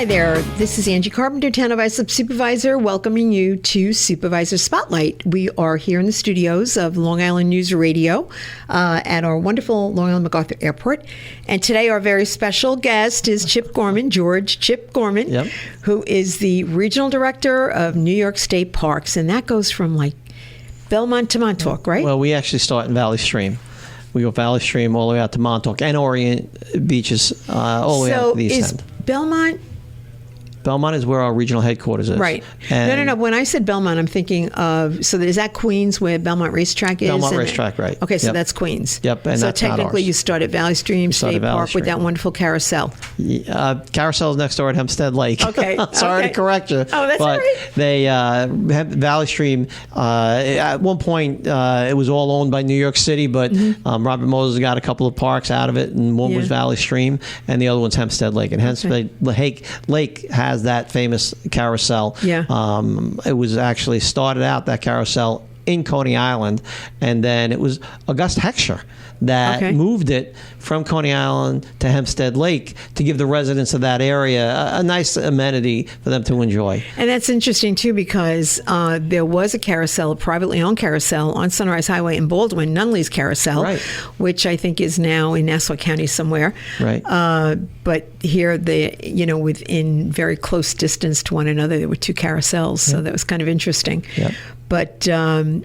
Hi there, this is Angie Carpenter, Town of Islip Supervisor, welcoming you to Supervisor Spotlight. We are here in the studios of Long Island News Radio at our wonderful Long Island MacArthur Airport. And today our very special guest is Chip Gorman, George Chip Gorman, who is the Regional Director of New York State Parks. And that goes from like Belmont to Montauk, right? Well, we actually start in Valley Stream. We go Valley Stream all the way out to Montauk and Orient Beaches all the way out to the east end. Belmont is where our regional headquarters is. Right. No. When I said Belmont, I'm thinking of, so is that Queens where Belmont Racetrack is? Belmont Racetrack, right. Okay, so that's Queens. Yep, and so that's not technically ours. you start at Valley Stream State Park with that wonderful carousel. Carousel's next door at Hempstead Lake. Okay. Sorry to correct you. Oh, that's all right. They, Valley Stream, at one point, it was all owned by New York City, but Robert Moses got a couple of parks out of it, and one was Valley Stream, and the other one's Hempstead Lake. And Hempstead Lake has that famous carousel. It was actually started out, that carousel, in Coney Island, and then it was Augusta Heckscher that moved it from Coney Island to Hempstead Lake to give the residents of that area a nice amenity for them to enjoy. And that's interesting too, because there was a carousel, a privately owned carousel on Sunrise Highway in Baldwin, Nunley's Carousel, which I think is now in Nassau County somewhere. But here, within very close distance to one another, there were two carousels, so that was kind of interesting. But you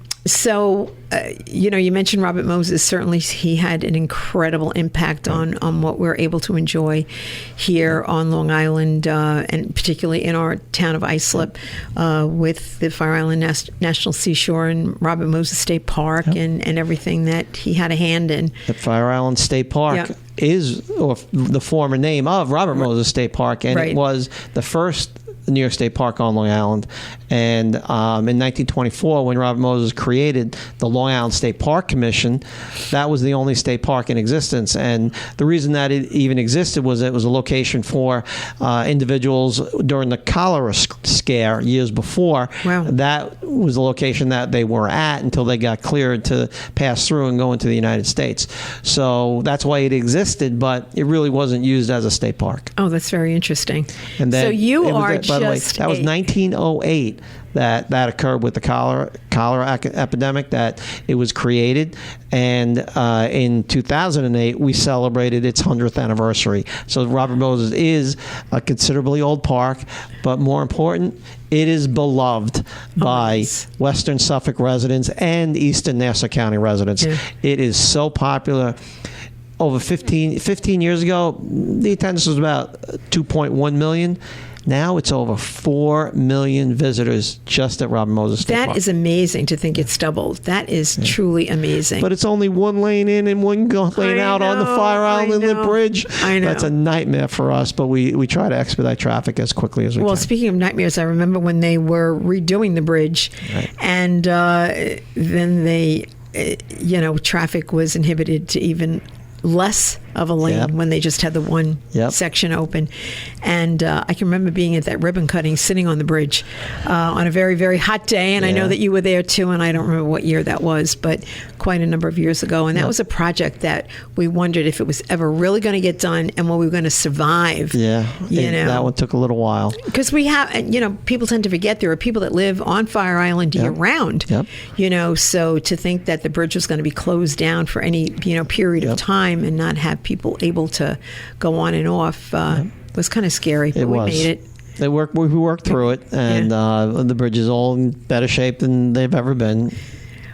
mentioned Robert Moses. Certainly, he had an incredible impact on what we're able to enjoy here on Long Island, and particularly in our town of Islip, with the Fire Island National Seashore and Robert Moses State Park and everything that he had a hand in. The Fire Island State Park is the former name of Robert Moses State Park, and it was the first New York State Park on Long Island. And in 1924, when Robert Moses created the Long Island State Park Commission, that was the only state park in existence. And the reason that it even existed was it was a location for individuals during the cholera scare years before. That was the location that they were at until they got cleared to pass through and go into the United States. So that's why it existed, but it really wasn't used as a state park. Oh, that's very interesting. And then, so you are by the way, that was 1908 that occurred with the cholera epidemic, that it was created. And in 2008, we celebrated its 100th anniversary. So Robert Moses is a considerably old park, but more important, it is beloved by Western Suffolk residents and Eastern Nassau County residents. It is so popular. Over 15 years ago, the attendance was about 2.1 million. Now it's over 4 million visitors just at Robert Moses State Park. That is amazing to think it's doubled. That is truly amazing. But it's only one lane in and one lane out on the Fire Island Inlet Bridge. I know. That's a nightmare for us, but we try to expedite traffic as quickly as we can. Well, speaking of nightmares, I remember when they were redoing the bridge, and then they, traffic was inhibited to even less of a lane when they just had the one section open. And I can remember being at that ribbon cutting, sitting on the bridge on a very, very hot day. And I know that you were there too, and I don't remember what year that was, but quite a number of years ago. And that was a project that we wondered if it was ever really going to get done and were we going to survive. That one took a little while. Because we have, people tend to forget there are people that live on Fire Island year round. So to think that the bridge was going to be closed down for any, period of time and not have people able to go on and off was kind of scary, but we made it. We worked through it, and the bridge is all in better shape than they've ever been.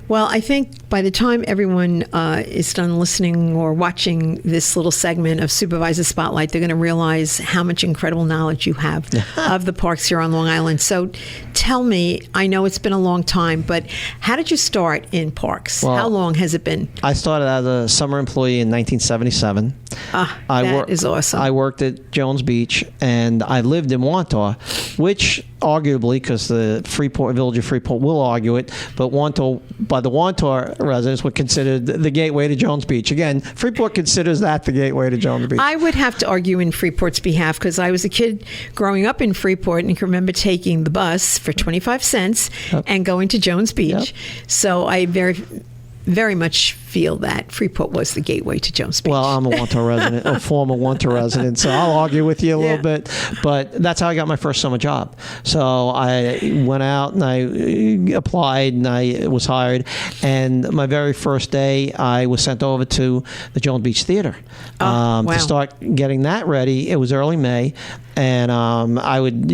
Well, I think by the time everyone is done listening or watching this little segment of Supervisor Spotlight, they're going to realize how much incredible knowledge you have of the parks here on Long Island. So tell me, I know it's been a long time, but how did you start in parks? How long has it been? I started as a summer employee in 1977. That is awesome. I worked at Jones Beach, and I lived in Wantagh, which arguably, because the Village of Freeport will argue it, but by the Wantagh residents would consider the gateway to Jones Beach. Again, Freeport considers that the gateway to Jones Beach. I would have to argue in Freeport's behalf, because I was a kid growing up in Freeport and can remember taking the bus for 25 cents and going to Jones Beach. So I very much feel that Freeport was the gateway to Jones Beach. Well, I'm a Wantagh resident, a former Wantagh resident, so I'll argue with you a little bit. But that's how I got my first summer job. So I went out and I applied and I was hired. And my very first day, I was sent over to the Jones Beach Theater to start getting that ready. It was early May. And I would,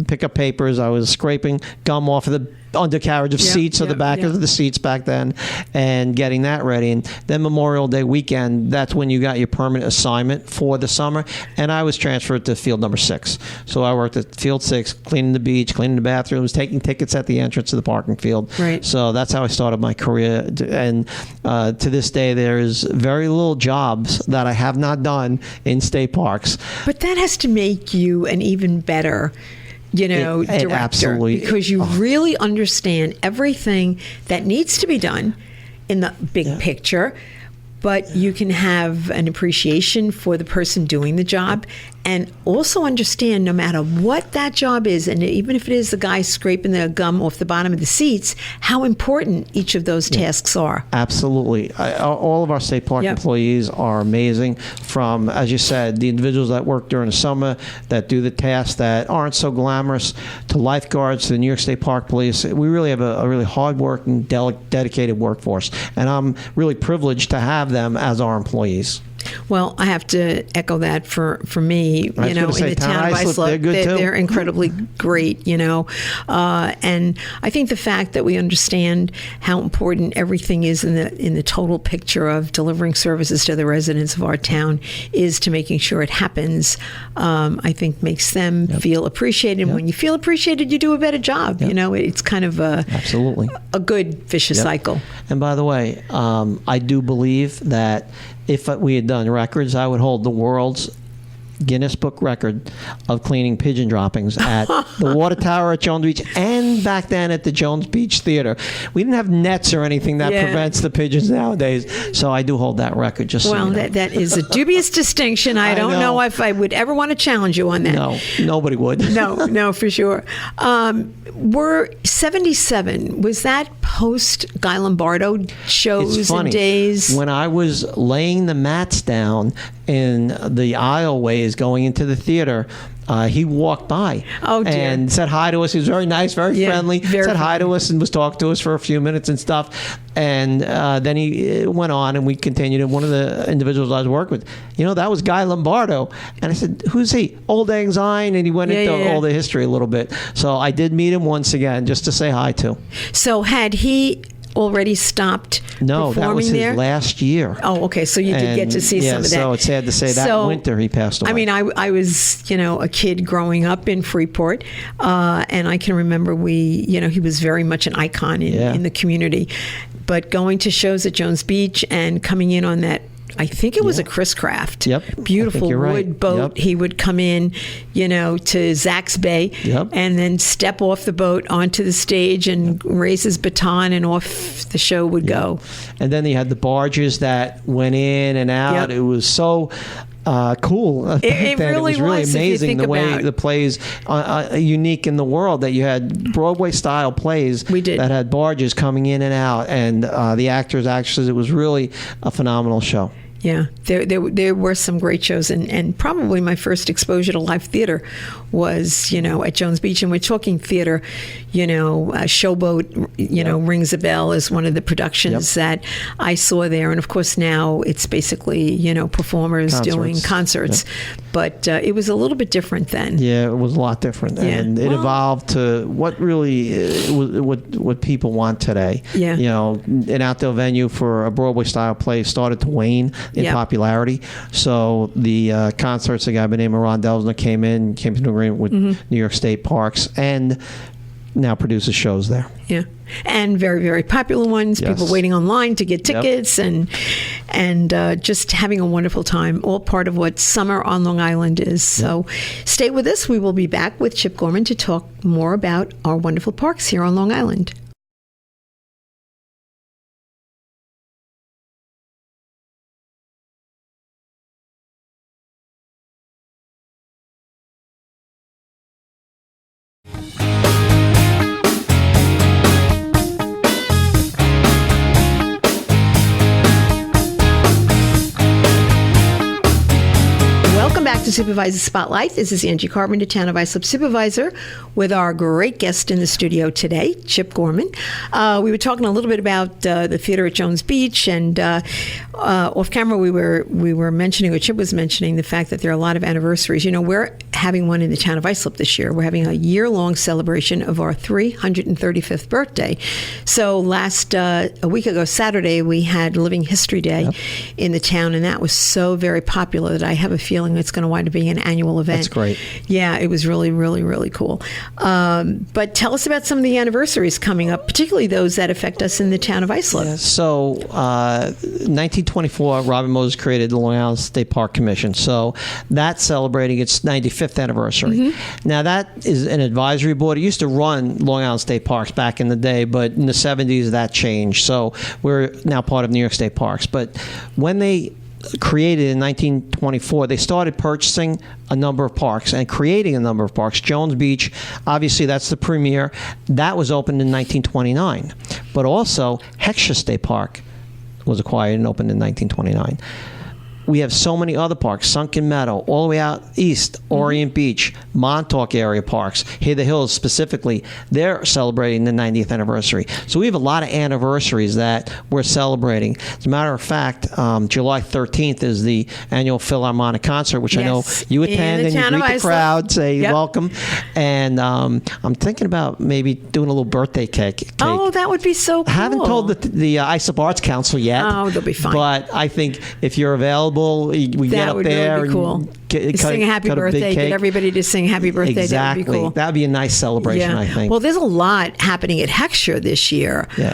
pick up papers. I was scraping gum off of the undercarriage of seats, or the back of the seats back then, and getting that ready. And then Memorial Day weekend, that's when you got your permanent assignment for the summer. And I was transferred to field number 6. So I worked at field 6, cleaning the beach, cleaning the bathrooms, taking tickets at the entrance to the parking field. Right. So that's how I started my career. And to this day, there is very little jobs that I have not done in state parks. But that has to make you an even better director, absolutely, because you really understand everything that needs to be done in the big picture, but you can have an appreciation for the person doing the job, and also understand no matter what that job is, and even if it is the guy scraping the gum off the bottom of the seats, how important each of those tasks are. Absolutely. All of our state park employees are amazing, from, as you said, the individuals that work during the summer that do the tasks that aren't so glamorous, to lifeguards, to the New York State Park Police. We really have a really hard-working, dedicated workforce, and I'm really privileged to have them as our employees. Well, I have to echo that for me, in the town of Islip. They're incredibly great, and I think the fact that we understand how important everything is in the total picture of delivering services to the residents of our town is to making sure it happens, I think makes them feel appreciated. And when you feel appreciated, you do a better job. It's kind of absolutely a good vicious cycle. And by the way, I do believe that if we had done records, I would hold the world's Guinness Book record of cleaning pigeon droppings at the water tower at Jones Beach, and back then at the Jones Beach Theater. We didn't have nets or anything that prevents the pigeons nowadays, so I do hold that record. That is a dubious distinction. I don't know if I would ever want to challenge you on that. No, nobody would. No, for sure. Were 77, was that post Guy Lombardo shows and days? When I was laying the mats down in the aisleways going into the theater, he walked by and said hi to us. He was very nice, very friendly. Said hi to us and was talking to us for a few minutes and stuff. And then he went on, and we continued. And one of the individuals I was working with, that was Guy Lombardo. And I said, "Who's he?" Old Lang Syne. And he went into all the history a little bit. So I did meet him once again, just to say hi to. So had he already stopped performing there? No, that was his last year. Oh, okay. So you did get to see some of that. So it's sad to say that winter he passed away. I mean, I was, a kid growing up in Freeport, and I can remember he was very much an icon in the community. But going to shows at Jones Beach and coming in on that, I think it was a Chris Craft. Beautiful wood boat. He would come in, to Zach's Bay and then step off the boat onto the stage and raise his baton, and off the show would go. And then they had the barges that went in and out. It was so cool. It really was really amazing the way the plays unique in the world, that you had Broadway style plays that had barges coming in and out, and the actors, it was really a phenomenal show. Yeah, there were some great shows, and probably my first exposure to live theater was, at Jones Beach. And we're talking theater, Showboat, rings a bell as one of the productions that I saw there. And of course now it's basically, performers doing concerts. But it was a little bit different then. Yeah, it was a lot different. And it evolved to what really what people want today. An outdoor venue for a Broadway style play started to wane in popularity. So the concerts, a guy by the name of Ron Delsner came to an agreement with New York State Parks, and now produces shows there. Yeah, and very, very popular ones. Yes. People waiting online to get tickets, and just having a wonderful time. All part of what summer on Long Island is. So stay with us. We will be back with Chip Gorman to talk more about our wonderful parks here on Long Island. to Supervisor Spotlight. This is Angie Carpenter, Town of Islip Supervisor, with our great guest in the studio today, Chip Gorman. We were talking a little bit about the theater at Jones Beach, and off camera we were mentioning, or Chip was mentioning, the fact that there are a lot of anniversaries. You know, we're having one in the town of Islip this year. We're having a year-long celebration of our 335th birthday. So a week ago, Saturday, we had Living History Day in the town, and that was so very popular that I have a feeling it's going to wind up being an annual event. That's great. Yeah, it was really, really, really cool. But tell us about some of the anniversaries coming up, particularly those that affect us in the town of Islip. Yeah, so 1924, Robert Moses created the Long Island State Park Commission. So that's celebrating its 95th anniversary. Mm-hmm. Now, that is an advisory board. It used to run Long Island State Parks back in the day, but in the 70s, that changed. So we're now part of New York State Parks. But when they created in 1924, they started purchasing a number of parks and creating a number of parks. Jones Beach, obviously that's the premier. That was opened in 1929. But also Heckscher State Park was acquired and opened in 1929. We have so many other parks, Sunken Meadow, all the way out east, Orient Beach, Montauk area parks, Hither Hills specifically. They're celebrating the 90th anniversary. So we have a lot of anniversaries that we're celebrating. As a matter of fact, July 13th is the annual Philharmonic concert, which I know you attend and you greet the crowd, say welcome. And I'm thinking about maybe doing a little birthday cake. Oh, that would be so cool. I haven't told the Islip Arts Council yet. Oh, they'll be fine. But I think if you're available, we get up there really cool. and sing a happy birthday. Get everybody to sing happy birthday. Exactly. That would be cool. That would be a nice celebration, I think. Well, there's a lot happening at Heckscher this year. Yeah.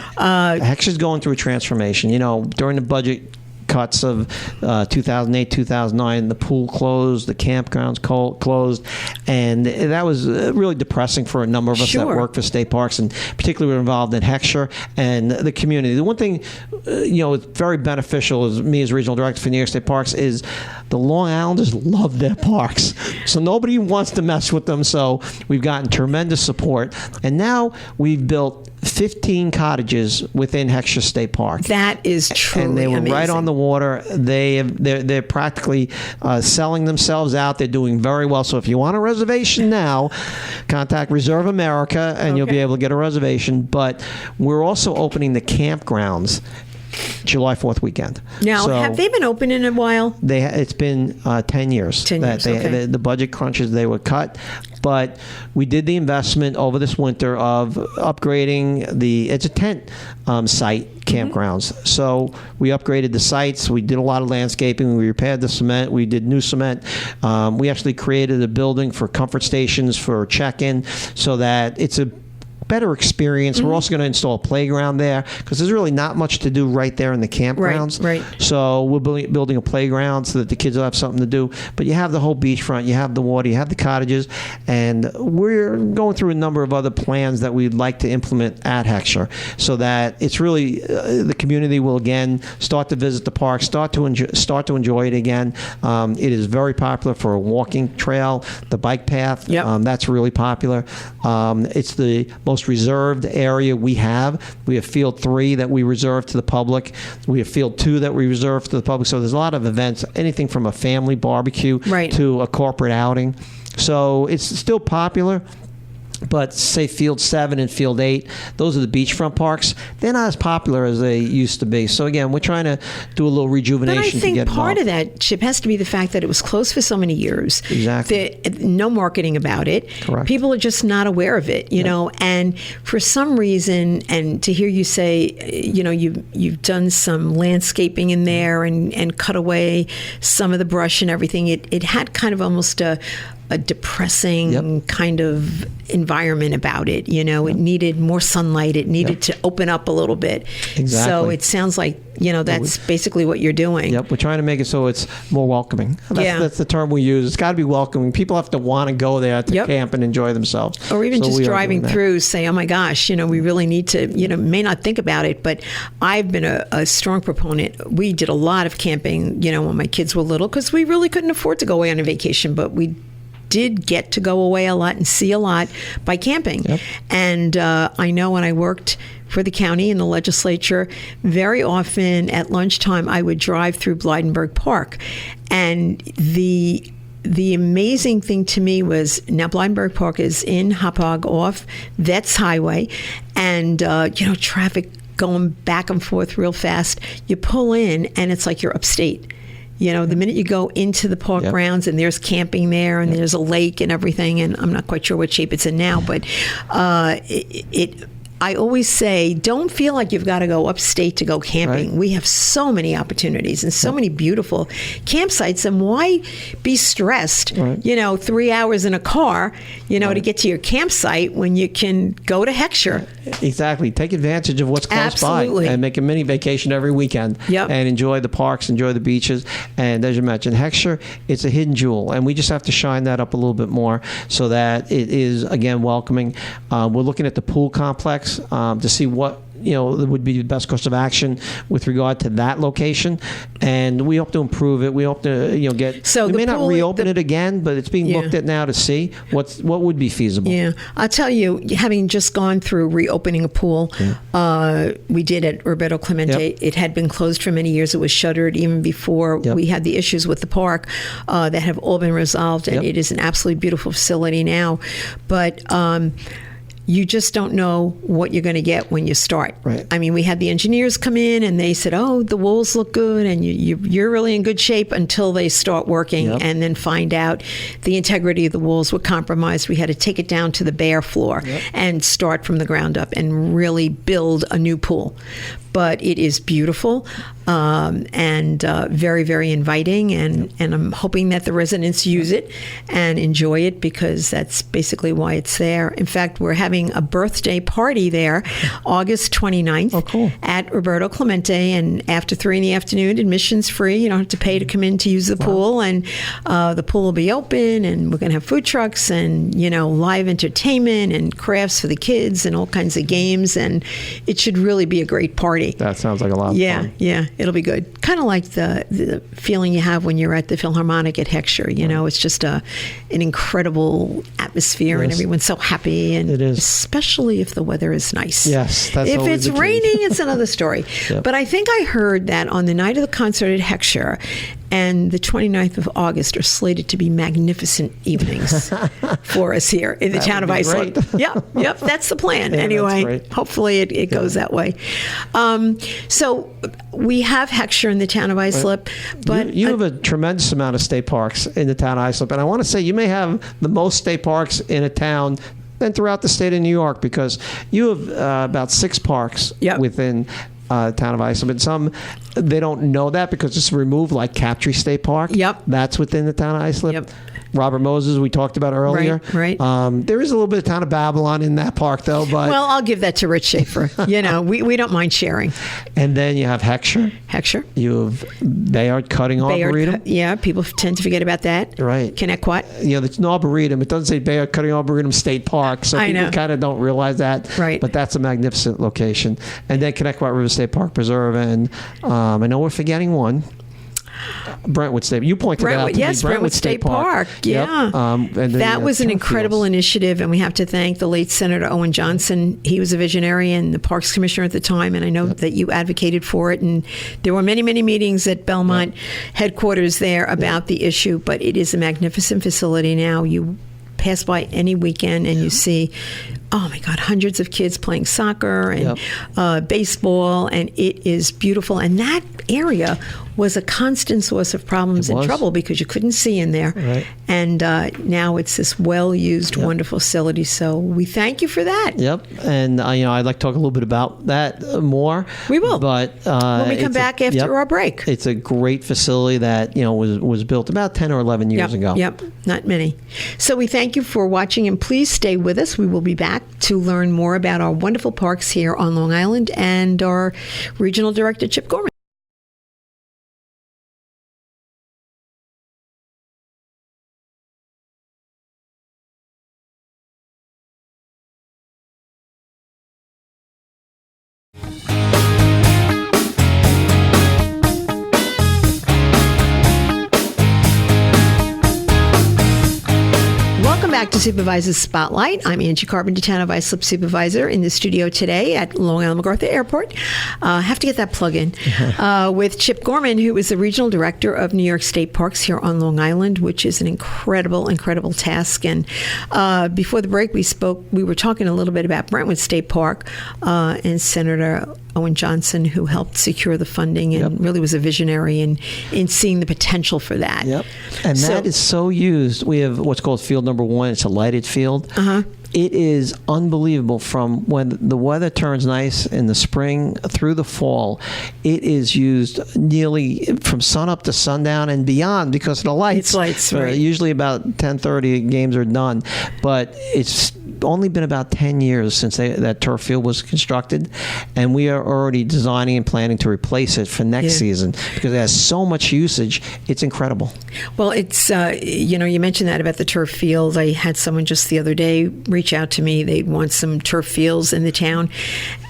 Heckscher's going through a transformation. You know, during the budget cuts of 2008, 2009, the pool closed, the campgrounds closed, and that was really depressing for a number of us that work for state parks, and particularly we're involved in Heckscher and the community. The one thing, it's very beneficial as me as regional director for New York State Parks is the Long Islanders love their parks, so nobody wants to mess with them. So we've gotten tremendous support, and now we've built 15 cottages within Heckscher State Park. That is truly and they were amazing. Right on the water. They're practically selling themselves out. They're doing very well. So if you want a reservation now, contact Reserve America and you'll be able to get a reservation. But we're also opening the campgrounds July 4th weekend. Now, have they been open in a while? It's been 10 years. 10 years, okay. The budget crunches, they were cut. But we did the investment over this winter of upgrading it's a tent site, campgrounds. Mm-hmm. So we upgraded the sites. We did a lot of landscaping. We repaired the cement. We did new cement. We actually created a building for comfort stations for check-in so that it's a better experience. Mm-hmm. We're also going to install a playground there because there's really not much to do right there in the campgrounds. Right. So we're building a playground so that the kids will have something to do. But you have the whole beachfront, you have the water, you have the cottages, and we're going through a number of other plans that we'd like to implement at Heckscher so that it's really the community will again start to visit the park, start to enjoy it again. It is very popular for a walking trail, the bike path. Yep. That's really popular. It's the most reserved area we have. We have Field 3 that we reserve to the public. We have Field 2 that we reserve to the public. So there's a lot of events, anything from a family barbecue to a corporate outing. So it's still popular. But say Field 7 and Field 8, those are the beachfront parks. They're not as popular as they used to be. So again, we're trying to do a little rejuvenation to get involved. But I think part of that, Chip, has to be the fact that it was closed for so many years. Exactly. No marketing about it. Correct. People are just not aware of it, you know. And for some reason, and to hear you say, you've done some landscaping in there and cut away some of the brush and everything, it had kind of almost a depressing kind of environment about it. It needed more sunlight. It needed to open up a little bit. Exactly. So it sounds like, that's basically what you're doing. Yep. We're trying to make it so it's more welcoming. That's the term we use. It's got to be welcoming. People have to want to go there to camp and enjoy themselves. Or even just driving through, say, oh my gosh, we really need to, may not think about it, but I've been a strong proponent. We did a lot of camping, when my kids were little, because we really couldn't afford to go away on a vacation, but we did get to go away a lot and see a lot by camping. Yep. And I know when I worked for the county in the legislature, very often at lunchtime I would drive through Blydenburg Park, and the the amazing thing to me was now Blydenburg Park is in Hauppauge off Vets Highway, and traffic going back and forth real fast. You pull in and it's like you're upstate. The minute you go into the park grounds and there's camping there and there's a lake and everything, and I'm not quite sure what shape it's in now, but I always say, don't feel like you've got to go upstate to go camping. Right. We have so many opportunities and so many beautiful campsites, and why be stressed, 3 hours in a car, to get to your campsite when you can go to Heckscher. Exactly. Take advantage of what's close by and make a mini vacation every weekend and enjoy the parks, enjoy the beaches. And as you mentioned, Heckscher, it's a hidden jewel, and we just have to shine that up a little bit more so that it is, again, welcoming. We're looking at the pool complex to see what would be the best course of action with regard to that location, and we hope to improve it. We hope to get. So we may not reopen it again, but it's being looked at now to see what would be feasible. Yeah, I'll tell you, having just gone through reopening a pool, we did at Roberto Clemente. It had been closed for many years. It was shuttered even before we had the issues with the park that have all been resolved, and it is an absolutely beautiful facility now. But you just don't know what you're going to get when you start. Right. I mean, we had the engineers come in and they said, oh, the walls look good and you're really in good shape, until they start working and then find out the integrity of the walls were compromised. We had to take it down to the bare floor and start from the ground up and really build a new pool. But it is beautiful and very, very inviting. And I'm hoping that the residents use it and enjoy it, because that's basically why it's there. In fact, we're having a birthday party there August 29th at Roberto Clemente. And after 3 p.m, admission's free. You don't have to pay to come in to use the pool. And the pool will be open, and we're going to have food trucks and, live entertainment and crafts for the kids and all kinds of games. And it should really be a great party. That sounds like a lot of fun. Yeah, it'll be good. Kind of like the feeling you have when you're at the Philharmonic at Heckscher. It's just an incredible atmosphere, and everyone's so happy. And it is. Especially if the weather is nice. Yes, that's if always it's raining, it's another story. But I think I heard that on the night of the concert at Heckscher and the 29th of August are slated to be magnificent evenings for us here in the town of Islip. Yep, that's the plan. Anyway, hopefully it goes that way. So we have Heckscher in the town of Islip, but you have a tremendous amount of state parks in the town of Islip, and I want to say you may have the most state parks in a town than throughout the state of New York, because you have about 6 parks within town of Islip, and some they don't know that because it's removed, like Captree State Park. That's within the town of Islip. Robert Moses, we talked about earlier. Right. There is a little bit of town of Babylon in that park, though. But well, I'll give that to Rich Schaefer. We don't mind sharing. And then you have Heckscher. You have Bayard Cutting Arboretum. People tend to forget about that. Right. Connetquot. It's an Arboretum. It doesn't say Bayard Cutting Arboretum State Park, so people kind of don't realize that. Right. But that's a magnificent location. And then Connetquot River State Park Preserve, and I know we're forgetting one. Brentwood State. You pointed it out to me. Yes, Brentwood State Park. Yeah. That was an incredible initiative, and we have to thank the late Senator Owen Johnson. He was a visionary and the Parks Commissioner at the time, and I know that you advocated for it, and there were many, many meetings at Belmont headquarters there about the issue, but it is a magnificent facility now. You pass by any weekend and you see, oh my God, hundreds of kids playing soccer and baseball, and it is beautiful. And that area was a constant source of problems and trouble because you couldn't see in there. Right. And now it's this well-used, wonderful facility. So we thank you for that. Yep. And I'd like to talk a little bit about that more. We will. But when we come back after our break. It's a great facility that was built about 10 or 11 years ago. Yep. Not many. So we thank you for watching, and please stay with us. We will be back to learn more about our wonderful parks here on Long Island and our Regional Director, Chip Gorman. back to Supervisor Spotlight. I'm Angie Carpenter, Town of Islip Supervisor, in the studio today at Long Island MacArthur Airport. Have to get that plug in. With Chip Gorman, who is the Regional Director of New York State Parks here on Long Island, which is an incredible task. And before the break, we were talking a little bit about Brentwood State Park and Senator Owen Johnson, who helped secure the funding and really was a visionary in seeing the potential for that. Yep. And that is so used. We have what's called field number 1. It's a lighted field. It is unbelievable from when the weather turns nice in the spring through the fall. It is used nearly from sun up to sundown and beyond because of the lights. It's lights, right. Usually about 10:30 games are done. But it's only been about 10 years since that turf field was constructed, and we are already designing and planning to replace it for next season because it has so much usage. It's incredible. Well, it's you mentioned that about the turf field. I had someone just the other day reach out to me. They want some turf fields in the town,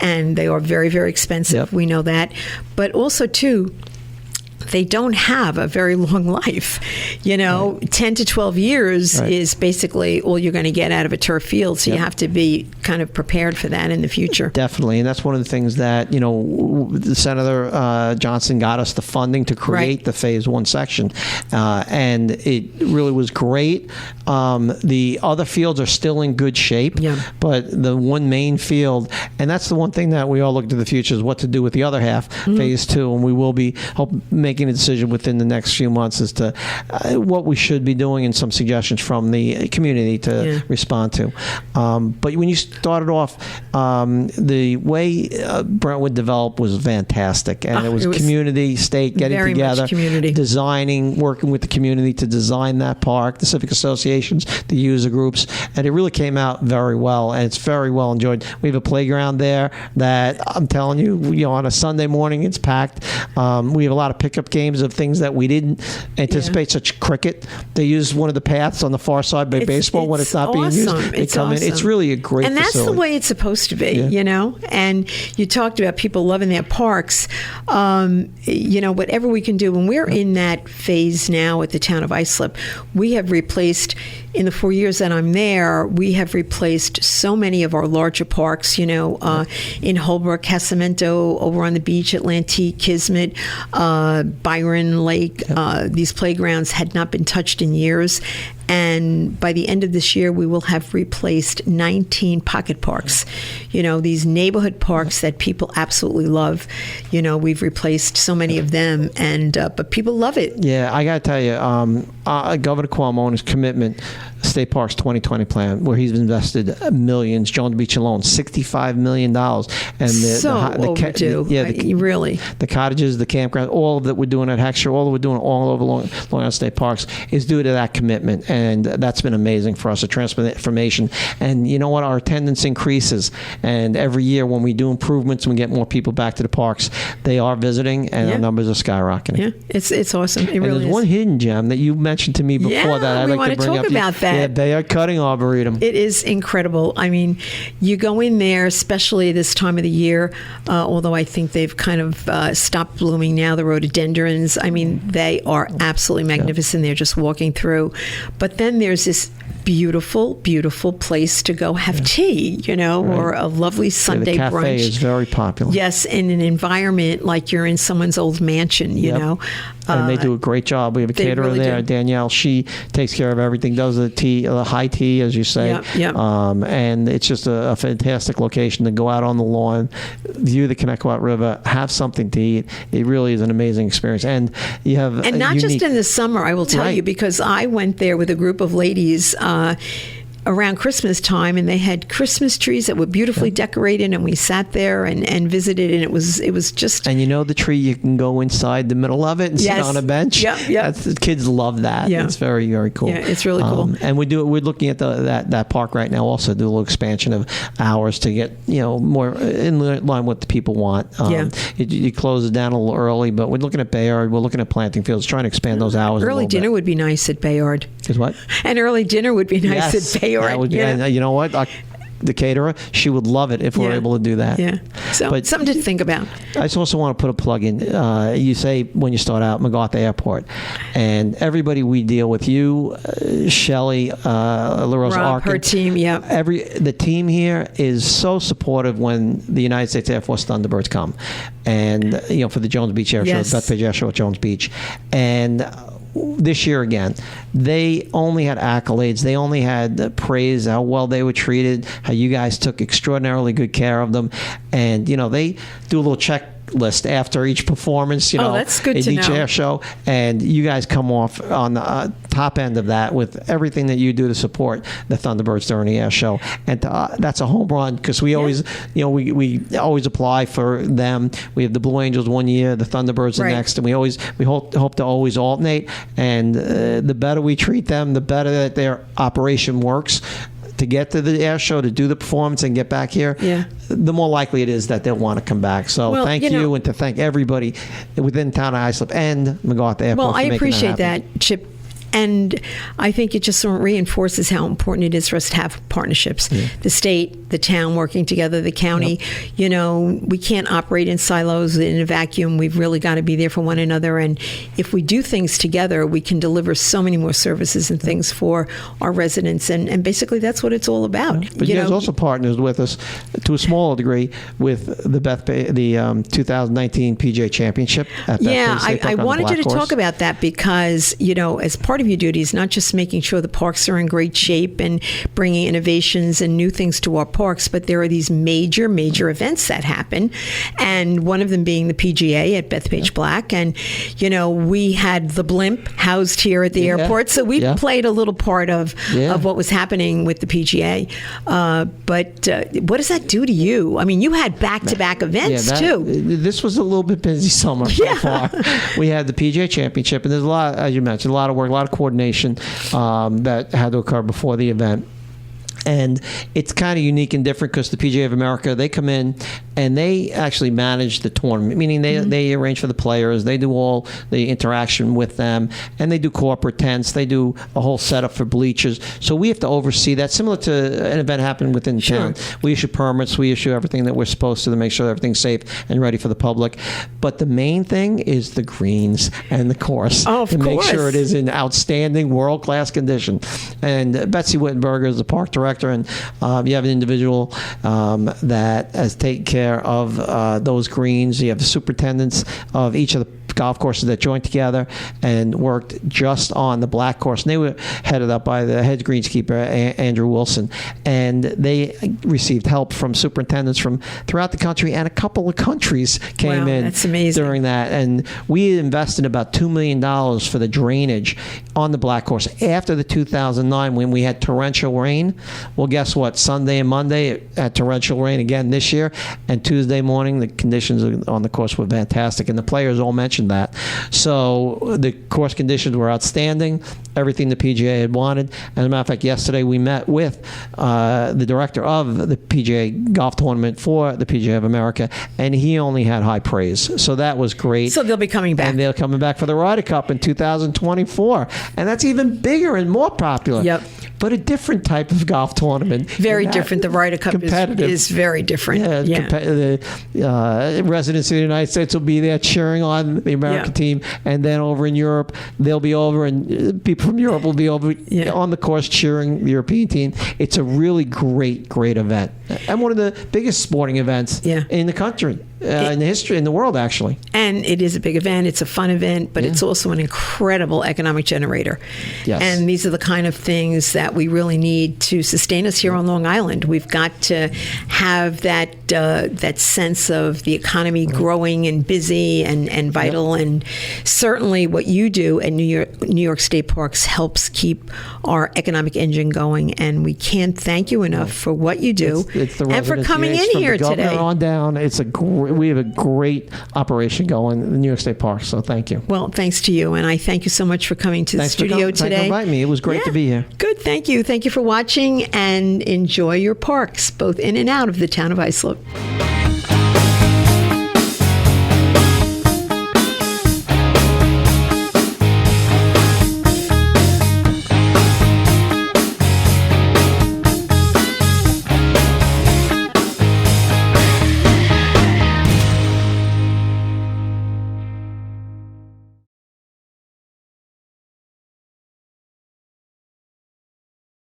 and they are very, very expensive. We know that, but also too, they don't have a very long life. 10 to 12 years is basically all you're going to get out of a turf field. So you have to be kind of prepared for that in the future. Definitely. And that's one of the things that, Senator Johnson got us the funding to create the Phase 1 section. And it really was great. The other fields are still in good shape, but the one main field, and that's the one thing that we all look to the future is what to do with the other half, Phase 2. And we will be making a decision within the next few months as to what we should be doing and some suggestions from the community to respond to. But when you started off, the way Brentwood developed was fantastic. And it was community, state getting together, designing, working with the community to design that park, the civic associations, the user groups. And it really came out very well. And it's very well enjoyed. We have a playground there that I'm telling you, on a Sunday morning, it's packed. We have a lot of pickup games of things that we didn't anticipate, such cricket. They use one of the paths on the far side by baseball when it's not being used. They come in. It's really a great facility. And that's the way it's supposed to be, And you talked about people loving their parks. Whatever we can do. When we're in that phase now at the town of Islip, we have replaced, in the 4 years that I'm there, we have replaced so many of our larger parks, in Holbrook, Casamento, over on the beach, Atlantique, Kismet, Byron Lake. These playgrounds had not been touched in years. And by the end of this year, we will have replaced 19 pocket parks. These neighborhood parks that people absolutely love. We've replaced so many of them, and but people love it. Yeah, I got to tell you, Governor Cuomo and his commitment, State Parks 2020 plan, where he's invested millions. Jones Beach alone, $65 million. And overdue. Really. The cottages, the campground, all that we're doing at Hexer, all that we're doing all over Long Island State Parks is due to that commitment. And that's been amazing for us, a transformation. And you know what? Our attendance increases. And every year when we do improvements and we get more people back to the parks, they are visiting and our numbers are skyrocketing. Yeah, it's awesome. It really there's is. one hidden gem that you mentioned to me before that I'd like to bring up. We want to talk about that. Yeah, Bayard cutting Arboretum. It is incredible. I mean, you go in there, especially this time of the year, although I think they've kind of stopped blooming now, the rhododendrons. I mean, they are absolutely magnificent. They're just walking through. But then there's this beautiful, beautiful place to go have tea, or a lovely Sunday brunch. The cafe is very popular. Yes, in an environment like you're in someone's old mansion, you know. And they do a great job. We have a caterer there, Danielle. She takes care of everything, does the tea, the high tea, as you say. And it's just a fantastic location to go out on the lawn, view the Connetquot River, have something to eat. It really is an amazing experience. And you have not just in the summer, I will tell you, because I went there with a group of ladies around Christmas time, and they had Christmas trees that were beautifully decorated, and we sat there and visited, and it was just... And the tree, you can go inside the middle of it and sit on a bench. The kids love that. It's very, very cool. Yeah, it's really cool. And we're looking at that park right now, also do a little expansion of hours to get more in line with what the people want. You close it down a little early, but we're looking at Bayard, we're looking at planting fields, trying to expand those hours a little bit. Early dinner would be nice at Bayard. Is what? An early dinner would be nice at Bayard. That would be, and you know what? the caterer, she would love it if we're able to do that. Yeah. So but something to think about. I just also want to put a plug in. You say when you start out, MacArthur Airport, and everybody we deal with, you, Shelley, LaRosa Rob, Arkin, her team, the team here is so supportive when the United States Air Force Thunderbirds come, and for the Jones Beach Airshow, Bethpage Airshow at Jones Beach, and this year again, they only had accolades. They only had praise, how well they were treated, how you guys took extraordinarily good care of them. And, they do a little checklist after each performance, that's good in to each know. air show. And you guys come off on the top end of that with everything that you do to support the Thunderbirds during the air show. And that's a home run because we always, we always apply for them. We have the Blue Angels one year, the Thunderbirds the next, and we hope to always alternate. And the better we treat them, the better that their operation works. To get to the air show, to do the performance and get back here, the more likely it is that they'll want to come back. So thank you, and to thank everybody within town of Islip and MacArthur Airport. Well, I appreciate that, Chip. And I think it just reinforces how important it is for us to have partnerships. Yeah. The state, the town working together, the county. Yep. We can't operate in silos in a vacuum. We've really got to be there for one another. And if we do things together, we can deliver so many more services and things for our residents. And basically, that's what it's all about. Yeah. But you guys also partners with us to a smaller degree with the 2019 PGA Championship at Bethpage. I wanted you to talk about that because, as part of your duties, not just making sure the parks are in great shape and bringing innovations and new things to our parks, but there are these major events that happen, and one of them being the PGA at Bethpage Black. And, we had the blimp housed here at the airport, so we played a little part of what was happening with the PGA. But what does that do to you? I mean, you had back-to-back events, too. This was a little bit busy summer so far. We had the PGA Championship, and there's a lot, as you mentioned, a lot of work, a lot of coordination that had to occur before the event. And it's kind of unique and different because the PGA of America, they come in and they actually manage the tournament, meaning they arrange for the players, they do all the interaction with them, and they do corporate tents, they do a whole setup for bleachers. So we have to oversee that, similar to an event happening within town. We issue permits, we issue everything that we're supposed to make sure everything's safe and ready for the public. But the main thing is the greens and the course. Oh, of course. Make sure it is in outstanding, world-class condition. And Betsy Wittenberger is the park director, and you have an individual that has taken care of those greens. You have the superintendents of each of the golf courses that joined together and worked just on the black course. And they were headed up by the head greenskeeper, Andrew Wilson. And they received help from superintendents from throughout the country, and a couple of countries came in during that. And we invested about $2 million for the drainage on the black course after the 2009 when we had torrential rain. Well, guess what? Sunday and Monday it had torrential rain again this year, and Tuesday morning the conditions on the course were fantastic, and the players all mentioned that. So the course conditions were outstanding, everything the PGA had wanted. As a matter of fact, yesterday we met with the director of the PGA golf tournament for the PGA of America, and he only had high praise. So that was great. So they'll be coming back. And they're coming back for the Ryder Cup in 2024. And that's even bigger and more popular. Yep. But a different type of golf tournament. Very different. The Ryder Cup is very different. The residents of the United States will be there cheering on the American team, and then over in Europe, they'll be over, and people from Europe will be over on the course cheering the European team. It's a really great event, and one of the biggest sporting events in the country. In the history, in the world, actually. And it is a big event. It's a fun event, but it's also an incredible economic generator. Yes. And these are the kind of things that we really need to sustain us here on Long Island. We've got to have that sense of the economy growing and busy and vital. And certainly what you do at New York State Parks helps keep our economic engine going. And we can't thank you enough for what you do and for coming in here today. On down, we have a great operation going in the New York State Parks, so thank you. Well, thanks to you, and I thank you so much for coming to the studio today. Thanks for inviting me. It was great to be here. Good, thank you. Thank you for watching, and enjoy your parks, both in and out of the town of Islip.